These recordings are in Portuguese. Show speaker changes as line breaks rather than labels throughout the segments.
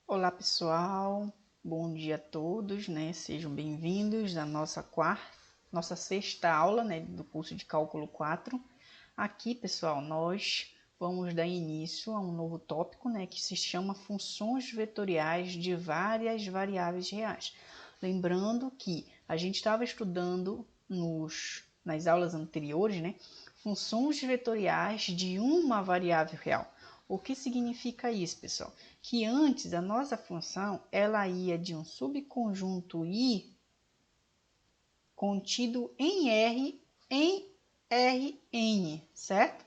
Olá pessoal, bom dia a todos, né? Sejam bem-vindos à nossa sexta aula, né, do curso de Cálculo 4. Aqui, pessoal, nós vamos dar início a um novo tópico, né, que se chama funções vetoriais de várias variáveis reais. Lembrando que a gente estava estudando nas aulas anteriores, né, funções vetoriais de uma variável real. O que significa isso, pessoal? Que antes a nossa função ela ia de um subconjunto I contido em Rn, certo?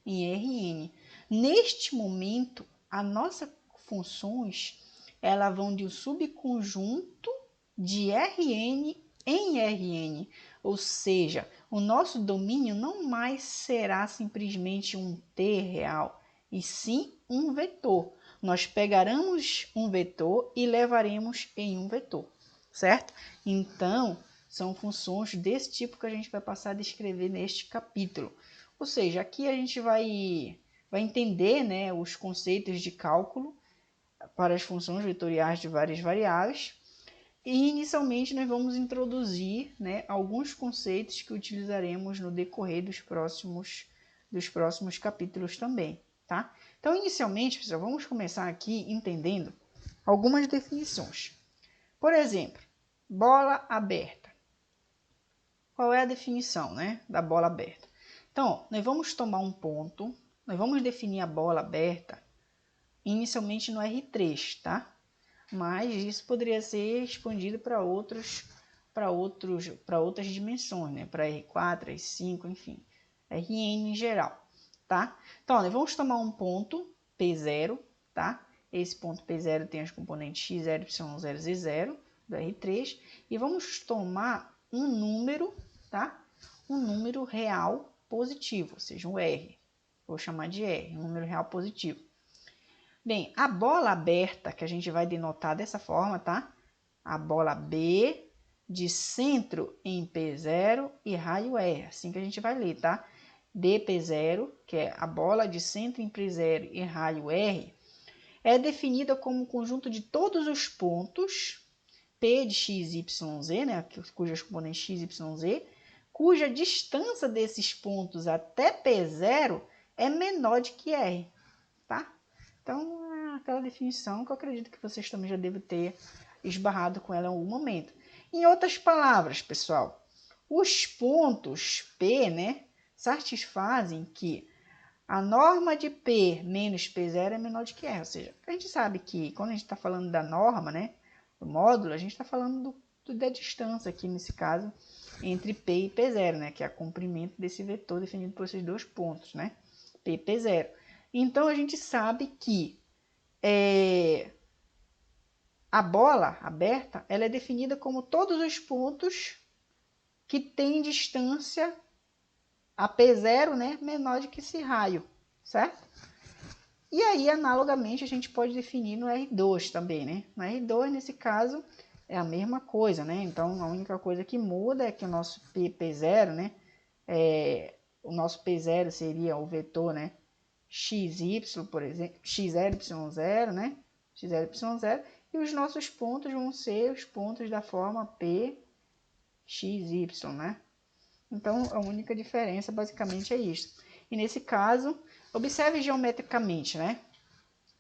Em Rn. Neste momento, as nossas funções elas vão de um subconjunto de Rn em Rn, ou seja, o nosso domínio não mais será simplesmente um T real, e sim um vetor. Nós pegaremos um vetor e levaremos em um vetor, certo? Então, são funções desse tipo que a gente vai passar a descrever neste capítulo. Ou seja, aqui a gente vai entender, né, os conceitos de cálculo para as funções vetoriais de várias variáveis. E inicialmente nós vamos introduzir, né, alguns conceitos que utilizaremos no decorrer dos próximos capítulos também, tá? Então, inicialmente, pessoal, vamos começar aqui entendendo algumas definições. Por exemplo, bola aberta. Qual é a definição, né, da bola aberta? Então, nós vamos tomar um ponto, nós vamos definir a bola aberta inicialmente no R3, tá? Mas isso poderia ser expandido para outras dimensões, né? Para R4, R5, enfim, Rn em geral, tá? Então, nós vamos tomar um ponto P0, tá? Esse ponto P0 tem as componentes x0, y0, z0 do R3 e vamos tomar um número, tá? Um número real positivo, ou seja, um R. Vou chamar de R, um número real positivo. Bem, a bola aberta, que a gente vai denotar dessa forma, tá? A bola B de centro em P0 e raio R, assim que a gente vai ler, tá? DP0, que é a bola de centro em P0 e raio R, é definida como um conjunto de todos os pontos P de x, y, z, né? Cujas componentes x, y, z, cuja distância desses pontos até P0 é menor de que R, tá? Então, é aquela definição que eu acredito que vocês também já devem ter esbarrado com ela em algum momento. Em outras palavras, pessoal, os pontos P, né, satisfazem que a norma de P menos P0 é menor do que R. Ou seja, a gente sabe que quando a gente está falando da norma, né, do módulo, a gente está falando da distância aqui, nesse caso, entre P e P0, né, que é o comprimento desse vetor definido por esses dois pontos, né, P e P0. Então, a gente sabe que a bola aberta ela é definida como todos os pontos que têm distância a P0, né, menor do que esse raio, certo? E aí, analogamente, a gente pode definir no R2 também, né? No R2, nesse caso, é a mesma coisa, né? Então, a única coisa que muda é que o nosso P0, né? O nosso P0 seria o vetor, né? XY, por exemplo, x0, y0, né? x0, y0, e os nossos pontos vão ser os pontos da forma P, x, y, né? Então, a única diferença basicamente é isso. E nesse caso, observe geometricamente, né?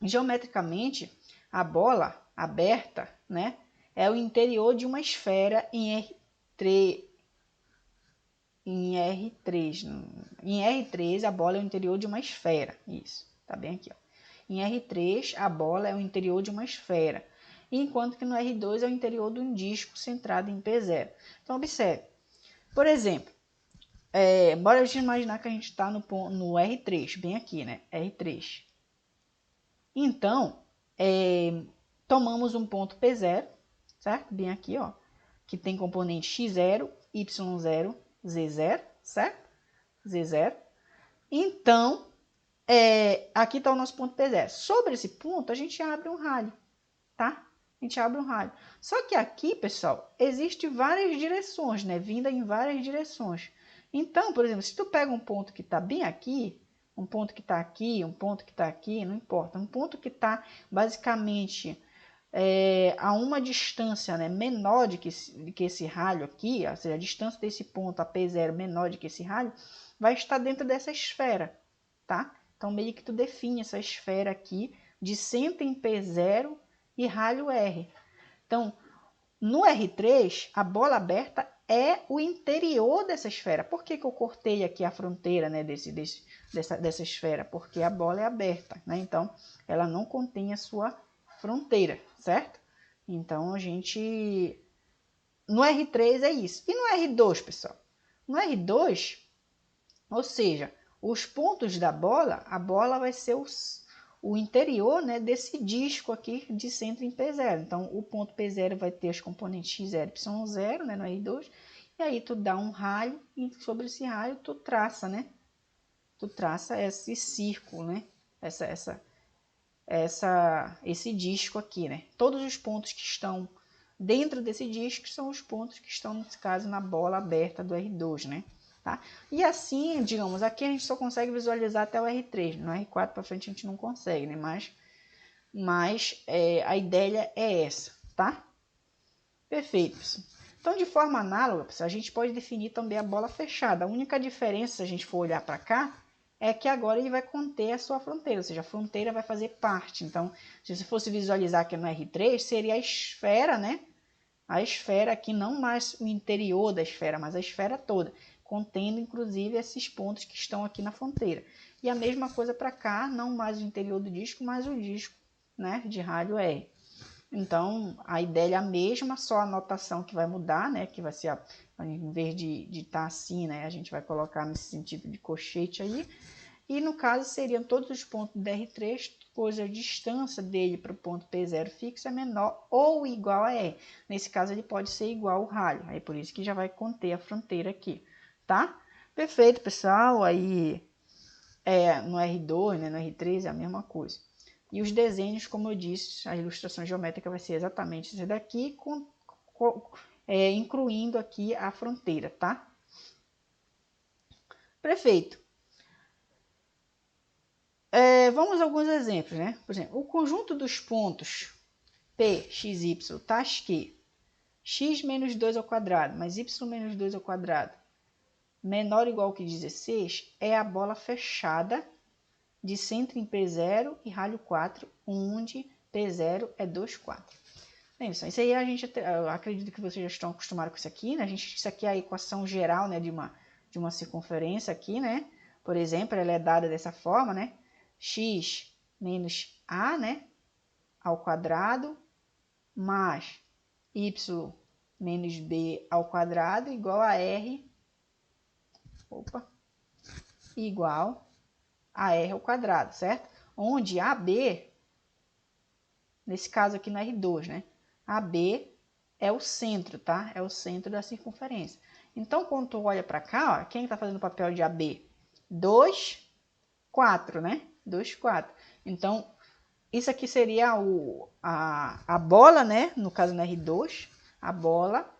Geometricamente, a bola aberta, né, é o interior de uma esfera em R3. Em R3, a bola é o interior de uma esfera. Isso, tá bem aqui, ó. Em R3, a bola é o interior de uma esfera, enquanto que no R2 é o interior de um disco centrado em P0. Então, observe. Por exemplo, bora a gente imaginar que a gente está no R3, bem aqui, né? R3. Então, tomamos um ponto P0, certo? Bem aqui, ó, que tem componente x0, y0, z0, certo? Z0. Então, aqui está o nosso ponto P0. Sobre esse ponto, a gente abre um raio, tá? A gente abre um raio. Só que aqui, pessoal, existem várias direções, né? Vinda em várias direções. Então, por exemplo, se tu pega um ponto que está bem aqui, um ponto que está aqui, um ponto que está aqui, não importa. Um ponto que está basicamente a uma distância, né, menor de que esse raio aqui, ou seja, a distância desse ponto a P0 menor de que esse raio, vai estar dentro dessa esfera, tá? Então, meio que tu define essa esfera aqui de centro em P0 e raio R. Então, no R3, a bola aberta é o interior dessa esfera. Por que eu cortei aqui a fronteira, né, dessa esfera? Porque a bola é aberta, né? Então, ela não contém a sua fronteira, certo? Então, a gente... No R3 é isso. E no R2, pessoal? No R2, ou seja, os pontos da bola, a bola vai ser o interior, né, desse disco aqui de centro em P0. Então, o ponto P0 vai ter as componentes x0 e y0, né, no R2. E aí tu dá um raio e sobre esse raio tu traça, né? Tu traça esse círculo, né? Esse disco aqui, né? Todos os pontos que estão dentro desse disco são os pontos que estão, nesse caso, na bola aberta do R2, né? Tá? E assim, digamos, aqui a gente só consegue visualizar até o R3, no R4 para frente a gente não consegue, né? Mas a ideia é essa, tá? Perfeito, pessoal. Então, de forma análoga, pessoal, a gente pode definir também a bola fechada. A única diferença, se a gente for olhar para cá, é que agora ele vai conter a sua fronteira, ou seja, a fronteira vai fazer parte. Então, se você fosse visualizar aqui no R3, seria a esfera, né? A esfera aqui, não mais o interior da esfera, mas a esfera toda, contendo inclusive esses pontos que estão aqui na fronteira. E a mesma coisa para cá, não mais o interior do disco, mas o disco, né, de rádio R. Então, a ideia é a mesma, só a notação que vai mudar, né, que vai ser, em vez de estar assim, né, a gente vai colocar nesse sentido de colchete aí. E no caso seriam todos os pontos do R3, pois a distância dele para o ponto P0 fixo é menor ou igual a R. Nesse caso ele pode ser igual ao raio, aí por isso que já vai conter a fronteira aqui, tá? Perfeito, pessoal, aí no R2, né, no R3 é a mesma coisa. E os desenhos, como eu disse, a ilustração geométrica vai ser exatamente essa daqui, incluindo aqui a fronteira, tá? Perfeito. Vamos a alguns exemplos, né? Por exemplo, o conjunto dos pontos P, x, y, tais que x menos 2 ao quadrado mais y menos 2 ao quadrado menor ou igual que 16 é a bola fechada de centro em P0 e raio 4, onde P0 é 2, 4. Isso aí eu acredito que vocês já estão acostumados com isso aqui, né? Isso aqui é a equação geral, né, de uma circunferência aqui, né? Por exemplo, ela é dada dessa forma, né? X menos A, né, ao quadrado, mais Y menos B ao quadrado, igual a R, igual a R ao quadrado, certo? Onde AB, nesse caso aqui no R2, né? AB é o centro, tá? É o centro da circunferência. Então, quando tu olha para cá, ó, quem está fazendo o papel de AB? 2, 4, né? 2, 4. Então, isso aqui seria a bola, né? No caso no R2, a bola.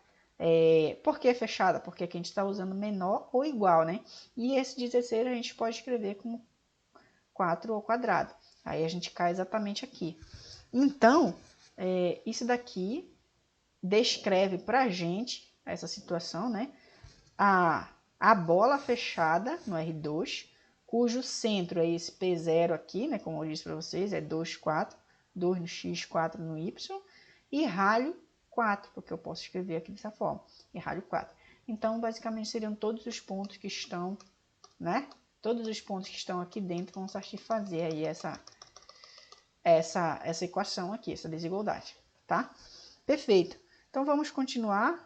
Por que fechada? Porque aqui a gente está usando menor ou igual, né? E esse 16 a gente pode escrever como 4 ao quadrado. Aí a gente cai exatamente aqui. Então, isso daqui descreve para a gente essa situação, né? A bola fechada no R2, cujo centro é esse P0 aqui, né? Como eu disse para vocês, é 2, 4, 2 no X, 4 no Y, e raio 4, porque eu posso escrever aqui dessa forma, e raio 4. Então, basicamente, seriam todos os pontos que estão, né? Todos os pontos que estão aqui dentro vão satisfazer aí essa equação aqui, essa desigualdade, tá? Perfeito. Então, vamos continuar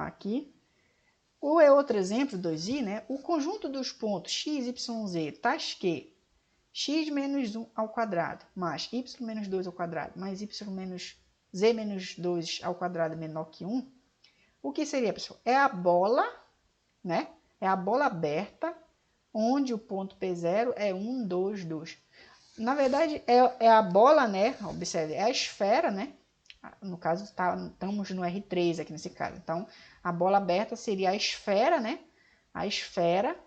aqui. Outro exemplo, 2i, né? O conjunto dos pontos x, y, z, tais que x menos 1 ao quadrado, mais y menos 2 ao quadrado, mais y menos z menos 2 ao quadrado menor que 1, o que seria, pessoal? É a bola, né? É a bola aberta, onde o ponto P0 é 1, 2, 2. Na verdade, é a bola, né? Observe, é a esfera, né? No caso, estamos no R3 aqui nesse caso. Então, a bola aberta seria a esfera, né? A esfera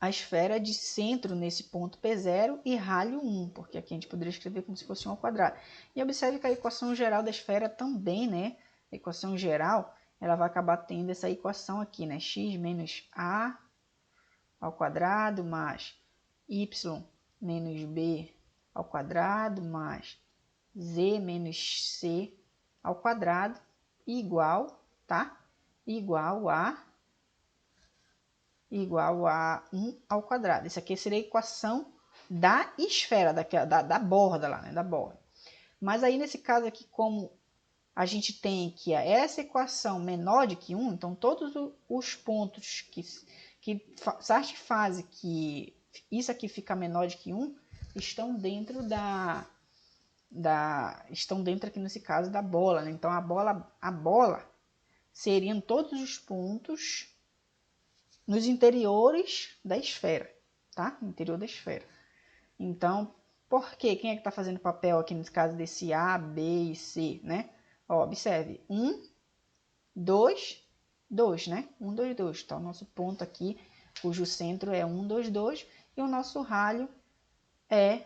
a esfera de centro nesse ponto P0 e raio 1, porque aqui a gente poderia escrever como se fosse 1 ao quadrado. E observe que a equação geral da esfera também, né? A equação geral, ela vai acabar tendo essa equação aqui, né? X menos A ao quadrado mais Y menos B ao quadrado mais Z menos C ao quadrado igual, tá? Igual a 1 ao quadrado. Isso aqui seria a equação da esfera, da borda lá, né? Da borda. Mas aí, nesse caso aqui, como a gente tem aqui essa equação menor de que 1, então todos os pontos que satisfazem que isso aqui fica menor de que 1, estão dentro estão dentro aqui nesse caso da bola, né? Então a bola seriam todos os pontos nos interiores da esfera, tá? No interior da esfera. Então, por quê? Quem é que está fazendo papel aqui nesse caso desse A, B e C, né? Ó, observe, 1, 2, 2, né? 1, 2, 2. Então, o nosso ponto aqui, cujo centro é 1, 2, 2, e o nosso raio é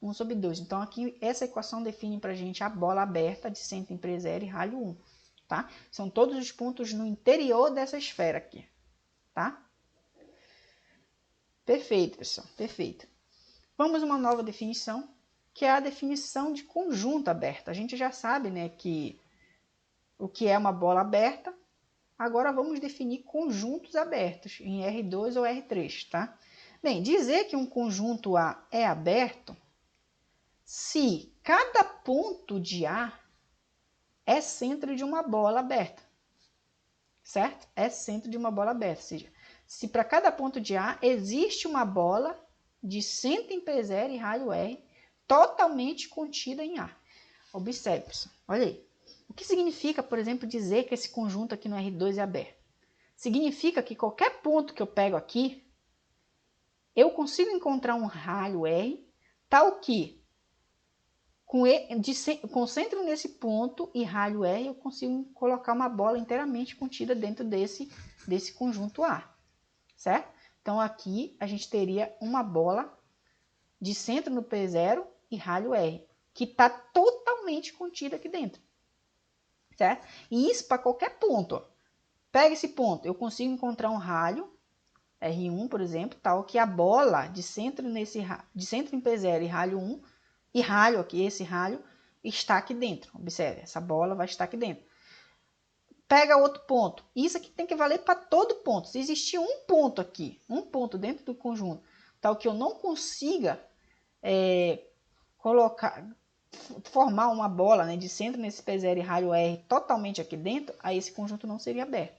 1 sobre 2. Então, aqui, essa equação define para a gente a bola aberta de centro em P0 e raio 1, tá? São todos os pontos no interior dessa esfera aqui, tá? Perfeito, pessoal, perfeito. Vamos a uma nova definição, que é a definição de conjunto aberto. A gente já sabe, né, que o que é uma bola aberta. Agora vamos definir conjuntos abertos em R2 ou R3, tá? Bem, dizer que um conjunto A é aberto se cada ponto de A é centro de uma bola aberta, certo? É centro de uma bola aberta, ou seja, se para cada ponto de A existe uma bola de centro em P0 e raio R totalmente contida em A. Observe, pessoal, olha aí. O que significa, por exemplo, dizer que esse conjunto aqui no R2 é aberto? Significa que qualquer ponto que eu pego aqui, eu consigo encontrar um raio R, tal que, concentro nesse ponto e raio R, eu consigo colocar uma bola inteiramente contida dentro desse conjunto A, certo? Então, aqui a gente teria uma bola de centro no P0 e raio R, que está totalmente contida aqui dentro, certo? E isso para qualquer ponto, ó. Pega esse ponto, eu consigo encontrar um raio, R1, por exemplo, tal que a bola de centro em P0 e raio 1, e raio aqui, esse raio, está aqui dentro. Observe, essa bola vai estar aqui dentro. Pega outro ponto. Isso aqui tem que valer para todo ponto. Se existir um ponto aqui, um ponto dentro do conjunto, tal que eu não consiga formar uma bola, né, de centro nesse P0 e raio R totalmente aqui dentro, aí esse conjunto não seria aberto.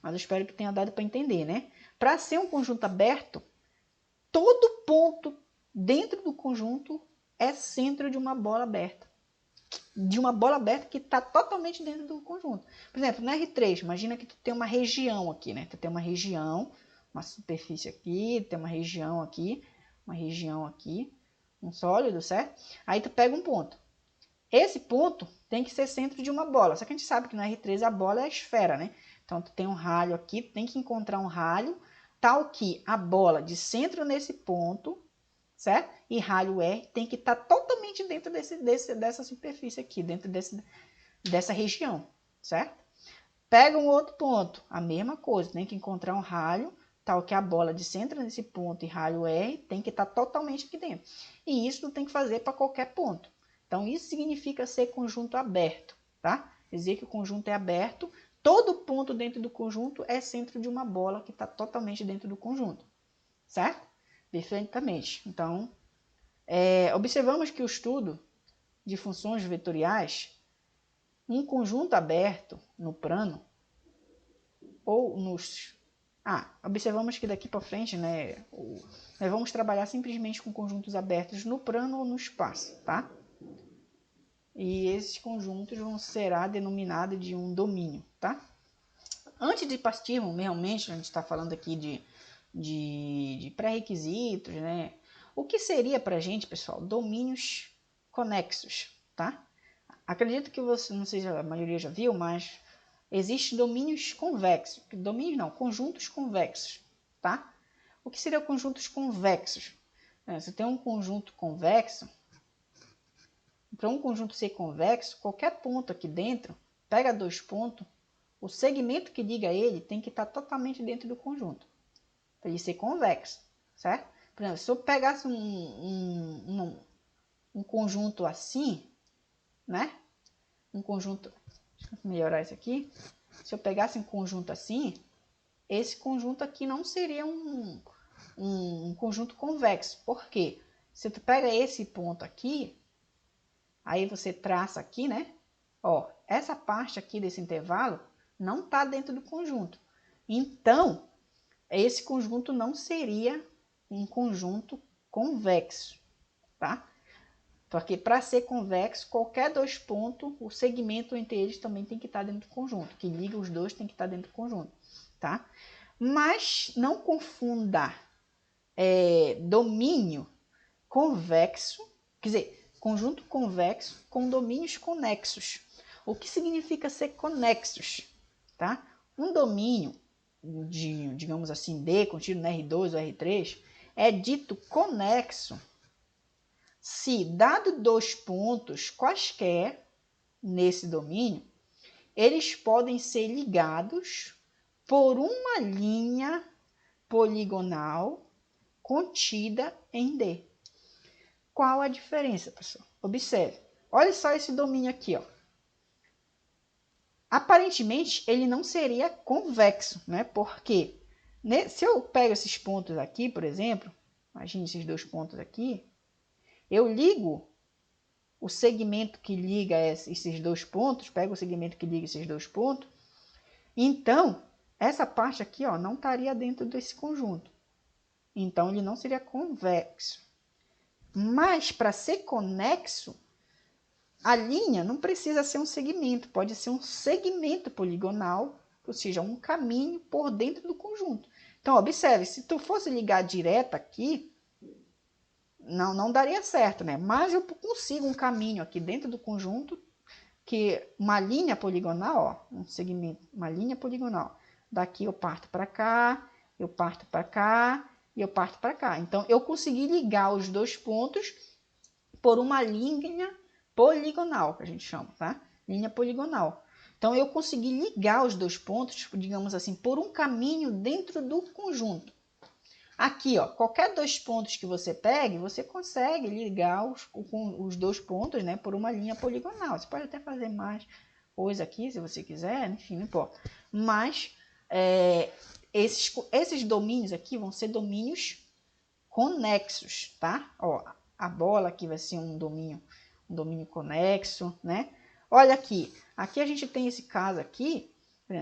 Mas eu espero que tenha dado para entender, né? Para ser um conjunto aberto, todo ponto dentro do conjunto é centro de uma bola aberta. De uma bola aberta que está totalmente dentro do conjunto. Por exemplo, no R3, imagina que tu tem uma região aqui, né? Tu tem uma região, uma superfície aqui, tem uma região aqui, um sólido, certo? Aí tu pega um ponto. Esse ponto tem que ser centro de uma bola. Só que a gente sabe que no R3 a bola é a esfera, né? Então, tu tem um raio aqui, tem que encontrar um raio tal que a bola de centro nesse ponto, certo? E raio R tem que estar totalmente dentro dessa superfície aqui, dentro dessa região, certo? Pega um outro ponto, a mesma coisa, tem que encontrar um raio tal que a bola de centro nesse ponto e raio R tem que estar totalmente aqui dentro. E isso tu tem que fazer para qualquer ponto. Então, isso significa ser conjunto aberto, tá? Dizer que o conjunto é aberto, todo ponto dentro do conjunto é centro de uma bola que está totalmente dentro do conjunto, certo? Perfeitamente. Então, observamos que o estudo de funções vetoriais, um conjunto aberto no plano, ou nos... observamos que daqui para frente, né, nós vamos trabalhar simplesmente com conjuntos abertos no plano ou no espaço, tá? E esses conjuntos será denominado de um domínio, tá? Antes de partirmos, realmente, a gente está falando aqui de pré-requisitos, né? O que seria para a gente, pessoal, domínios conexos, tá? Acredito que você, não sei se a maioria já viu, mas existem domínios convexos. Domínios não, conjuntos convexos, tá? O que seriam conjuntos convexos? Se tem um conjunto convexo, para um conjunto ser convexo, qualquer ponto aqui dentro, pega 2 pontos, o segmento que liga ele tem que estar totalmente dentro do conjunto, para ele ser convexo, certo? Por exemplo, se eu pegasse um conjunto assim, né? Um conjunto, deixa eu melhorar isso aqui. Se eu pegasse um conjunto assim, esse conjunto aqui não seria um conjunto convexo. Por quê? Se tu pega esse ponto aqui, aí você traça aqui, né? Ó, essa parte aqui desse intervalo não está dentro do conjunto. Então, esse conjunto não seria um conjunto convexo, tá? Porque para ser convexo, qualquer 2 pontos, o segmento entre eles também tem que estar dentro do conjunto. Que liga os dois tem que estar dentro do conjunto, tá? Mas não confunda domínio convexo, quer dizer, conjunto convexo com domínios conexos. O que significa ser conexos, tá? Um domínio de, digamos assim, D contido no R2 ou R3 é dito conexo se, dado 2 pontos quaisquer nesse domínio, eles podem ser ligados por uma linha poligonal contida em D. Qual a diferença, pessoal? Observe. Olha só esse domínio aqui, ó. Aparentemente, ele não seria convexo, né? Porque se eu pego esses pontos aqui, por exemplo, imagine esses 2 pontos aqui, eu ligo o segmento que liga esses 2 pontos, pego o segmento que liga esses 2 pontos, então, essa parte aqui, ó, não estaria dentro desse conjunto. Então, ele não seria convexo. Mas, para ser conexo, a linha não precisa ser um segmento, pode ser um segmento poligonal, ou seja, um caminho por dentro do conjunto. Então, observe, se tu fosse ligar direto aqui, não daria certo, né? Mas eu consigo um caminho aqui dentro do conjunto, que uma linha poligonal, ó, um segmento, uma linha poligonal. Daqui eu parto para cá, eu parto para cá e eu parto para cá. Então, eu consegui ligar os 2 pontos por uma linha poligonal, que a gente chama, tá? Linha poligonal. Então, eu consegui ligar os 2 pontos, digamos assim, por um caminho dentro do conjunto. Aqui, ó, qualquer 2 pontos que você pegue, você consegue ligar os 2 pontos, né, por uma linha poligonal. Você pode até fazer mais coisa aqui, se você quiser, enfim, não importa. Mas esses domínios aqui vão ser domínios conexos, tá? Ó, a bola aqui vai ser um domínio conexo, né? Olha aqui, aqui a gente tem esse caso aqui.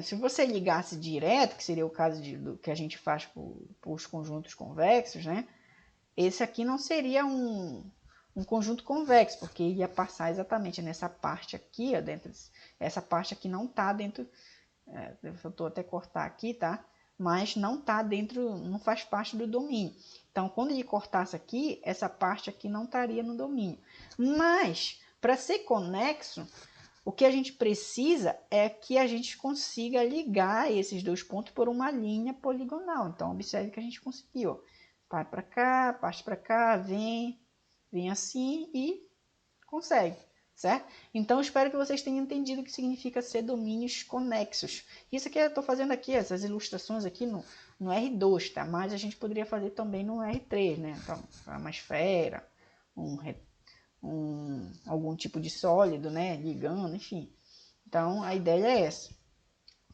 Se você ligasse direto, que seria o caso que a gente faz por os conjuntos convexos, né? Esse aqui não seria um conjunto convexo, porque ia passar exatamente nessa parte aqui, ó, dentro. Essa parte aqui não está dentro. Eu estou até cortar aqui, tá? Mas não está dentro, não faz parte do domínio. Então, quando ele cortasse aqui, essa parte aqui não estaria no domínio. Mas, para ser conexo, o que a gente precisa é que a gente consiga ligar esses 2 pontos por uma linha poligonal. Então, observe que a gente conseguiu. Parte para cá, vem assim e consegue, certo? Então, espero que vocês tenham entendido o que significa ser domínios conexos. Isso que eu estou fazendo aqui, essas ilustrações aqui no R2, tá? Mas a gente poderia fazer também no R3, né? Então, uma esfera, algum tipo de sólido, né? Ligando, enfim. Então, a ideia é essa.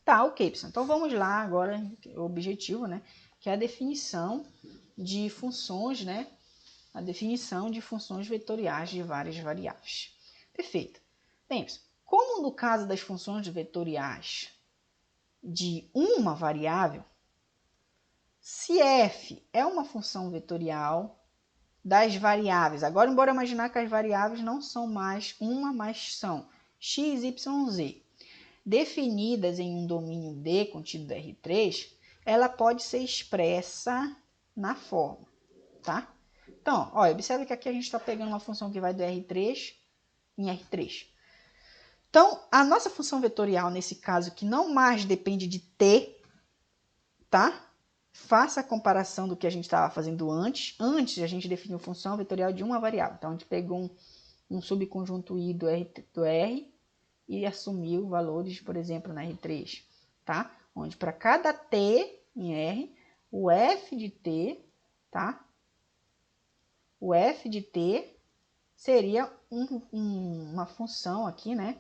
Tá, ok, pessoal. Então, vamos lá agora, o objetivo, né? Que é a definição de funções, né? A definição de funções vetoriais de várias variáveis. Perfeito. Bem, pessoal, como no caso das funções vetoriais de uma variável, se f é uma função vetorial das variáveis. Agora, embora imaginar que as variáveis não são mais uma, mas são x, y, z. Definidas em um domínio D contido do R3, ela pode ser expressa na forma, tá? Então, olha, observe que aqui a gente está pegando uma função que vai do R3 em R3. Então, a nossa função vetorial, nesse caso, que não mais depende de t, tá? faça a comparação do que a gente estava fazendo antes. Antes, a gente definiu função vetorial de uma variável. Então, a gente pegou um subconjunto I do R e assumiu valores, por exemplo, na R3, tá? Onde para cada T em R, o F de T, tá? O F de T seria uma função aqui, né?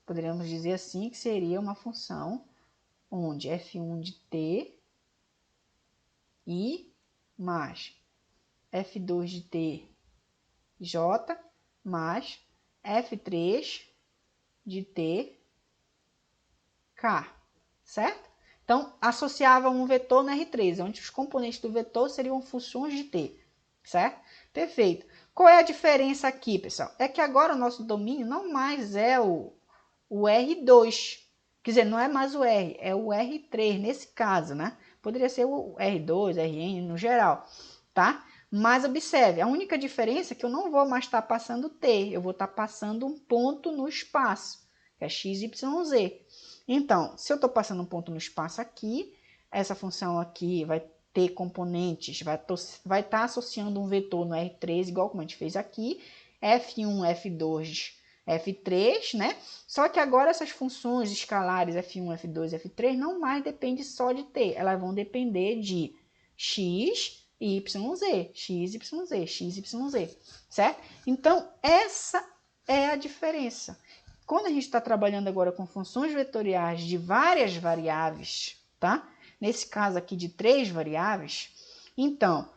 Poderíamos dizer assim que seria uma função onde F1 de T I mais F2 de T J mais F3 de T K, certo? Então, associava um vetor no R3, onde os componentes do vetor seriam funções de T, certo? Perfeito. Qual é a diferença aqui, pessoal? É que agora o nosso domínio não mais é o R2, quer dizer, não é mais o R, é o R3, nesse caso, né? Poderia ser o R2, Rn no geral, tá? Mas observe, a única diferença é que eu não vou mais estar passando T, eu vou estar passando um ponto no espaço, que é x, y, z. Então, se eu estou passando um ponto no espaço aqui, essa função aqui vai ter componentes, vai estar associando um vetor no R3, igual como a gente fez aqui, F1, F2, F3, né? Só que agora essas funções escalares F1, F2, F3 não mais dependem só de T, elas vão depender de x, y, z, x, y, z, x, y, z, certo? Então, essa é a diferença. Quando a gente está trabalhando agora com funções vetoriais de várias variáveis, tá? Nesse caso aqui de 3 variáveis, então,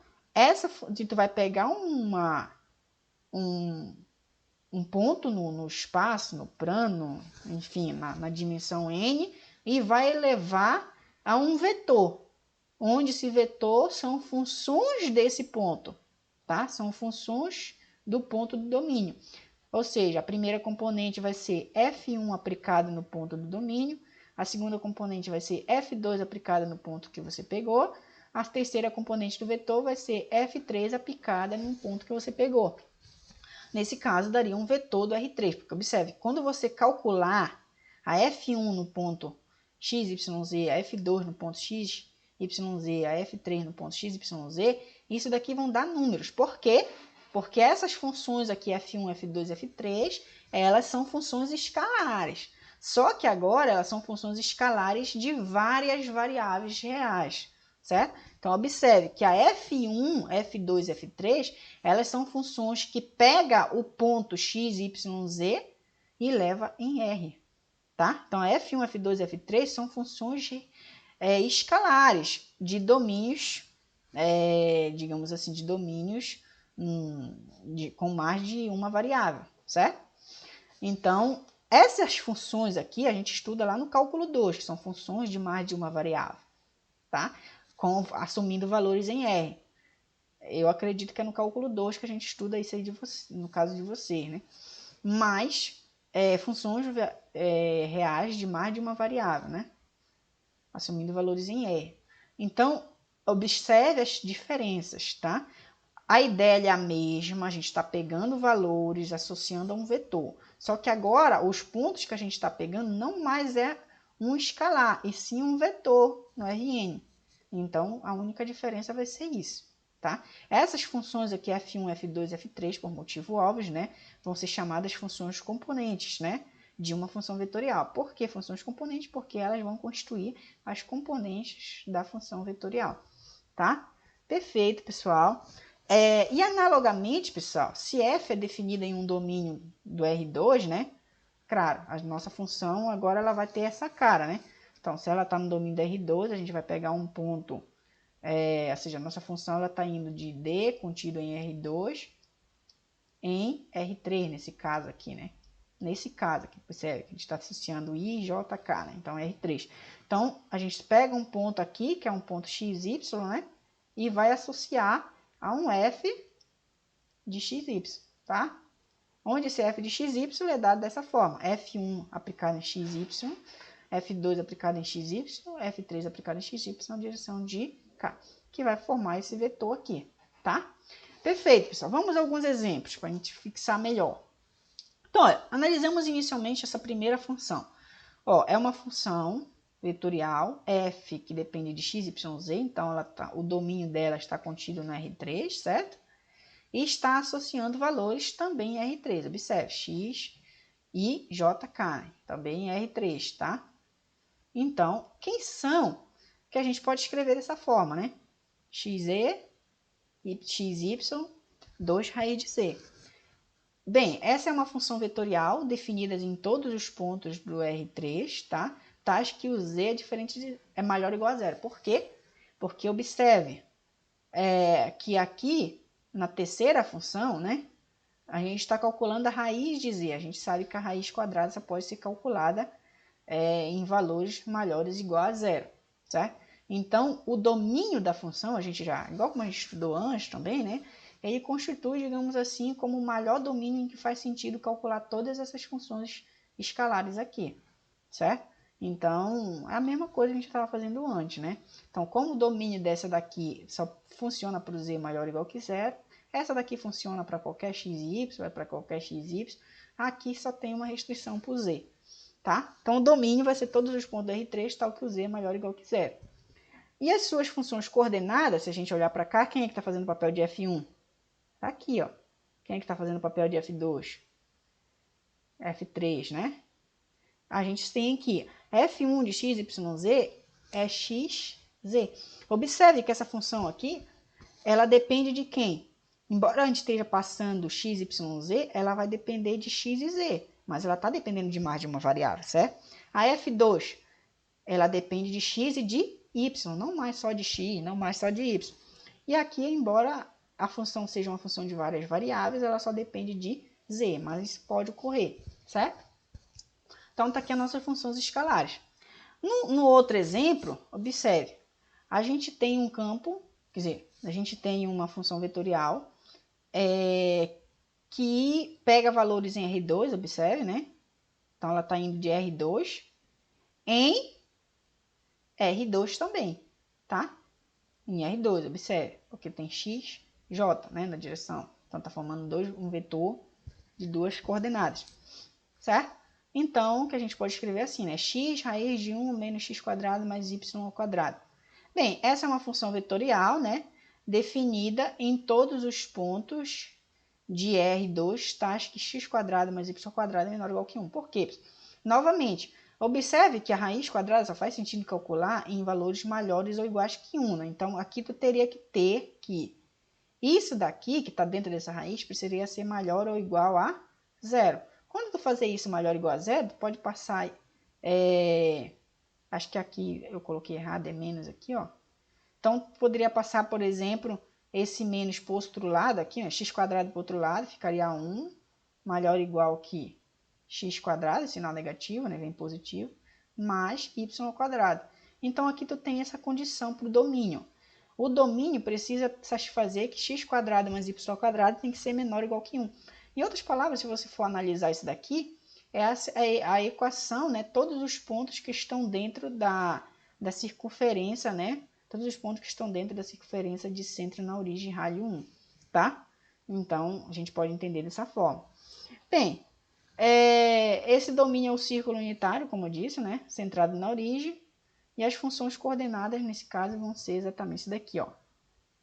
tu vai pegar um ponto no espaço, no plano, enfim, na dimensão n, e vai elevar a um vetor, onde esse vetor são funções desse ponto, tá? São funções do ponto do domínio. Ou seja, a primeira componente vai ser F1 aplicado no ponto do domínio, a segunda componente vai ser F2 aplicada no ponto que você pegou, a terceira componente do vetor vai ser F3 aplicada no ponto que você pegou. Nesse caso, daria um vetor do R3, porque observe, quando você calcular a F1 no ponto x, y, z, a F2 no ponto x, y, z, a F3 no ponto x, y, z, isso daqui vão dar números. Por quê? Porque essas funções aqui, F1, F2 e F3, elas são funções escalares. Só que agora elas são funções escalares de várias variáveis reais, certo? Então, observe que a F1, F2 e F3, elas são funções que pega o ponto x, y, z e leva em R, tá? Então, a F1, F2 e F3 são funções escalares de domínios, digamos assim, de domínios com mais de uma variável, certo? Então, essas funções aqui a gente estuda lá no cálculo 2, que são funções de mais de uma variável, tá? Assumindo valores em R. Eu acredito que é no cálculo 2 que a gente estuda isso aí no caso de vocês, né? Mas, funções reais de mais de uma variável, né? Assumindo valores em R. Então, observe as diferenças, tá? A ideia é a mesma, a gente está pegando valores, associando a um vetor. Só que agora, os pontos que a gente está pegando não mais é um escalar, e sim um vetor no Rn. Então, a única diferença vai ser isso, tá? Essas funções aqui, F1, F2 e F3, por motivo óbvio, né? Vão ser chamadas funções componentes, né? De uma função vetorial. Por que funções componentes? Porque elas vão constituir as componentes da função vetorial, tá? Perfeito, pessoal. E analogamente, pessoal, se f é definida em um domínio do R2, né? Claro, a nossa função agora ela vai ter essa cara, né? Então, se ela está no domínio do R2, a gente vai pegar um ponto, ou seja, a nossa função ela está indo de D contido em R2 em R3, nesse caso aqui, né? Nesse caso aqui, percebe que a gente está associando I e JK, né? Então, R3. Então, a gente pega um ponto aqui, que é um ponto XY, né? E vai associar a um f de xy, tá? Onde esse f de xy é dado dessa forma. F1 aplicado em xy, F2 aplicado em xy, F3 aplicado em xy na direção de k, que vai formar esse vetor aqui, tá? Perfeito, pessoal. Vamos a alguns exemplos para a gente fixar melhor. Então, olha, analisamos inicialmente essa primeira função. Ó, é uma função vetorial, f, que depende de x, y, z, então o domínio dela está contido no R3, certo? E está associando valores também em R3, observe, x e jk, também em R3, tá? Então, quem são que a gente pode escrever dessa forma, né? xe, xy, 2 raiz de z. Bem, essa é uma função vetorial definida em todos os pontos do R3, tá? Tais que o z é maior ou igual a zero. Por quê? Porque observe que aqui, na terceira função, né? A gente está calculando a raiz de z. A gente sabe que a raiz quadrada só pode ser calculada em valores maiores ou igual a zero, certo? Então, o domínio da função, igual como a gente estudou antes também, né? Ele constitui, digamos assim, como o maior domínio em que faz sentido calcular todas essas funções escalares aqui, certo? Então, é a mesma coisa que a gente estava fazendo antes, né? Então, como o domínio dessa daqui só funciona para o z maior ou igual que zero, essa daqui funciona para qualquer xy, para qualquer xy, aqui só tem uma restrição para o z, tá? Então, o domínio vai ser todos os pontos do R3, tal que o z é maior ou igual que zero. E as suas funções coordenadas, se a gente olhar para cá, quem é que está fazendo o papel de F1? Tá aqui, ó. Quem é que está fazendo o papel de F2? F3, né? A gente tem aqui F1 de x, y, z é x, z. Observe que essa função aqui, ela depende de quem? Embora a gente esteja passando x, y, z, ela vai depender de x e z. Mas ela está dependendo de mais de uma variável, certo? A F2, ela depende de x e de y, não mais só de x, não mais só de y. E aqui, embora a função seja uma função de várias variáveis, ela só depende de z, mas isso pode ocorrer, certo? Então, está aqui as nossas funções escalares. No outro exemplo, observe, a gente tem um campo, quer dizer, a gente tem uma função vetorial que pega valores em R2, observe, né? Então, ela está indo de R2 em R2 também, tá? Em R2, observe, porque tem x, j, né, na direção. Então, está formando um vetor de duas coordenadas, certo? Então, o que a gente pode escrever assim, né? X raiz de 1 menos x quadrado mais y ao quadrado. Bem, essa é uma função vetorial, né? Definida em todos os pontos de R2, tais que x quadrado mais y ao quadrado é menor ou igual que 1. Por quê? Novamente, observe que a raiz quadrada só faz sentido calcular em valores maiores ou iguais que 1. Né? Então, aqui tu teria que ter que isso daqui, que está dentro dessa raiz, precisaria ser maior ou igual a zero. Quando tu fazer isso maior ou igual a zero, tu pode passar... acho que aqui eu coloquei errado, é menos aqui, ó. Então, poderia passar, por exemplo, esse menos para o outro lado aqui, né? X quadrado para o outro lado, ficaria 1 maior ou igual que x quadrado, sinal negativo, né? Vem positivo, mais y ao quadrado. Então, aqui tu tem essa condição para o domínio. O domínio precisa satisfazer que x quadrado mais y ao quadrado tem que ser menor ou igual que 1. Em outras palavras, se você for analisar isso daqui, é a equação, né? Todos os pontos que estão dentro da circunferência, né? Todos os pontos que estão dentro da circunferência de centro na origem raio 1, tá? Então, a gente pode entender dessa forma. Bem, esse domínio é o círculo unitário, como eu disse, né? Centrado na origem. E as funções coordenadas, nesse caso, vão ser exatamente isso daqui, ó.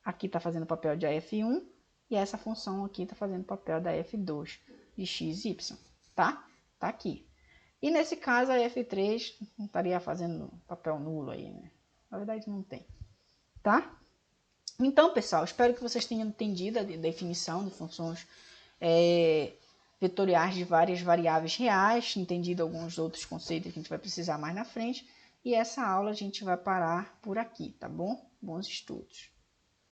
Aqui está fazendo o papel de F1 e essa função aqui está fazendo o papel da F2 de x, y, tá? Tá aqui. E nesse caso, a F3 não estaria fazendo papel nulo aí, né? Na verdade, não tem, tá? Então, pessoal, espero que vocês tenham entendido a definição de funções vetoriais de várias variáveis reais, entendido alguns outros conceitos que a gente vai precisar mais na frente. E essa aula a gente vai parar por aqui, tá bom? Bons estudos!